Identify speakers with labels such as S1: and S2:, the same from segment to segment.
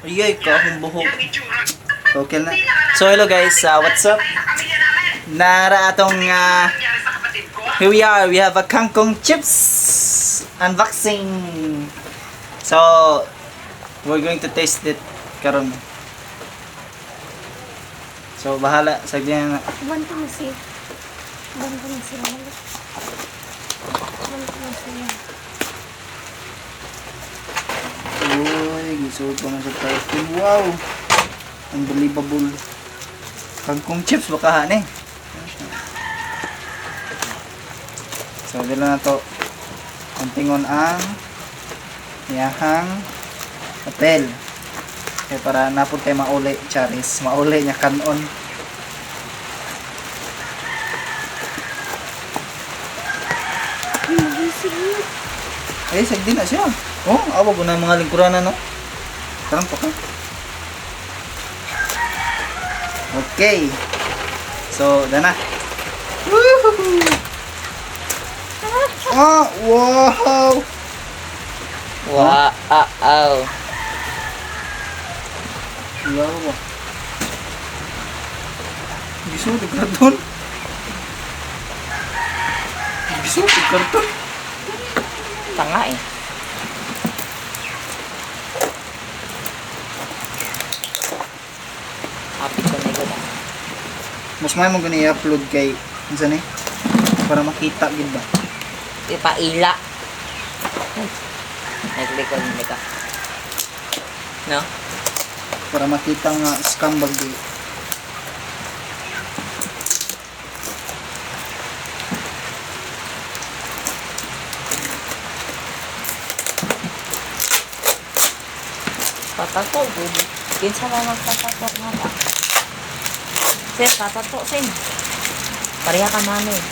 S1: Ayay ka, akong buhok. Okay na. So hello guys, what's up? Nara atong here we are. We have a kangkong chips unboxing. So we're going to taste it karon. So bahala sa ganyan.
S2: Bantu masih. Bantu masih. Bantu masih.
S1: Uy, gisuot pa na sa carton. Wow! Unbelievable. Kangkong chips baka eh. So, dila na to. Kontingon ang yahang papel. Kaya para napod tayo mauli, charis. Mauli niya kanon. Eh, sagdi na siya. Oh, awag ko na mga lingkuran no? Tarang pa ka. Okay. So, dana. Woohoo! Ah, wow!
S3: Wow.
S1: Lawa. Biso di karton. Biso di karton.
S3: Tanga eh. Hapit ko na ikaw na.
S1: Mas may mong gani i-upload kay unsa ni? Para makita gid ba?
S3: Ipaila. Naglikod na ka. No?
S1: Para makita nga scam bag di.
S3: Patato, baby. Kinsa mo magpatato nga ba? Sir, patato, sin. Pareha ka mano eh.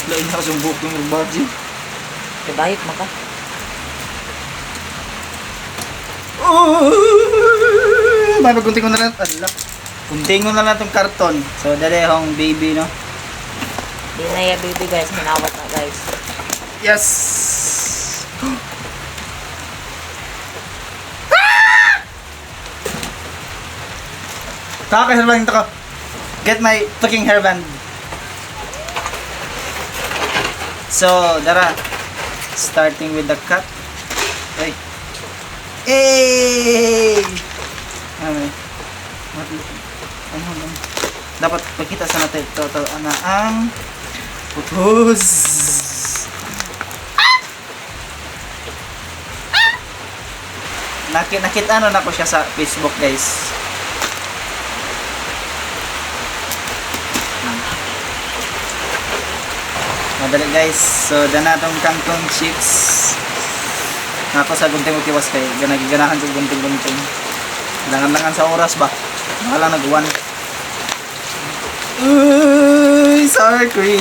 S1: Lain na kasong buhok ng baji.
S3: Dibayot mo ka.
S1: May pagkunting ko na lang. Ala. Kunting ko na lang itong karton. So, dali akong baby, no?
S3: Di na ya baby guys. Minawat na guys.
S1: Yes! Kaka-hairband ito ko. Get my fucking hairband. So, dara. Starting with the cut. Ay. Hey! Ano? Ano? Dapat pagkita sa natin ito ana ang putos. Nakita ano na ko siya sa Facebook guys. Madali guys. So dana tong kangkong chips. Nako sa gunting utiwas kay ganagiganahan sa gunting-gunting. Langan-langan sa oras ba? Wala nag-1. Uy, sour cream.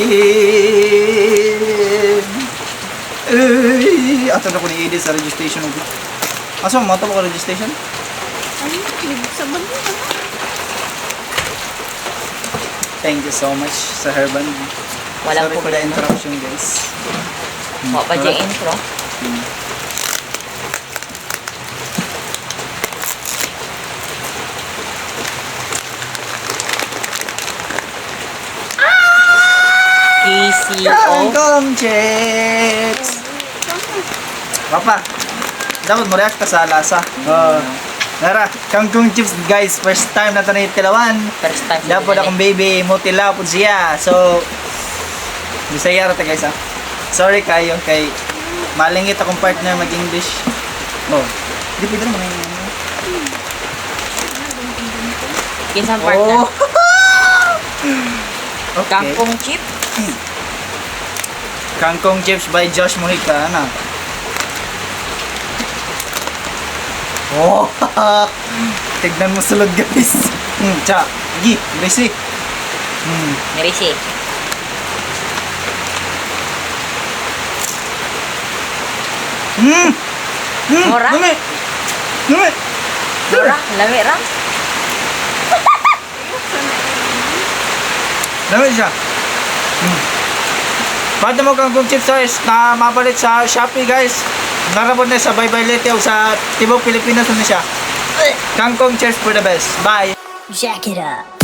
S1: Uy, ato na ko ni Edith sa registration. Asa mo to ko registration?
S2: Ay, libog sa bantu.
S1: Thank you so much sa Herban.
S3: Walang
S1: Sorry for the
S3: problema.
S1: interruption guys.
S3: Mo pa dyan intro. KCO.
S1: Kangkong chips. Papa, dapat mo react ka sa lasa. Nara, kangkong chips guys, first time na ito na itilawan.
S3: First time.
S1: Dapat akong baby, mutilaw po siya. So, Bisaya rata guys ha. Sorry kayo kay malingit akong partner mag-English. Oh, di pwede naman yung
S3: Kinsang part na.
S1: Oh. Okay.
S3: Kangkong chip.
S1: Kangkong chips by Josh Mojica, ano? Oh, tignan mo sulod guys. Tsa, gi, basic.
S3: Nirisi. Mura?
S1: Lami! Lami!
S3: Mura? Lami ra?
S1: Lami siya. Pwede mo kangkong chips guys na mapalit sa Shopee guys. Narabot na sa Bye Bye Lete o sa Tibok Pilipinas na siya. Kangkong, cheers for the best. Bye.
S4: Jack it up.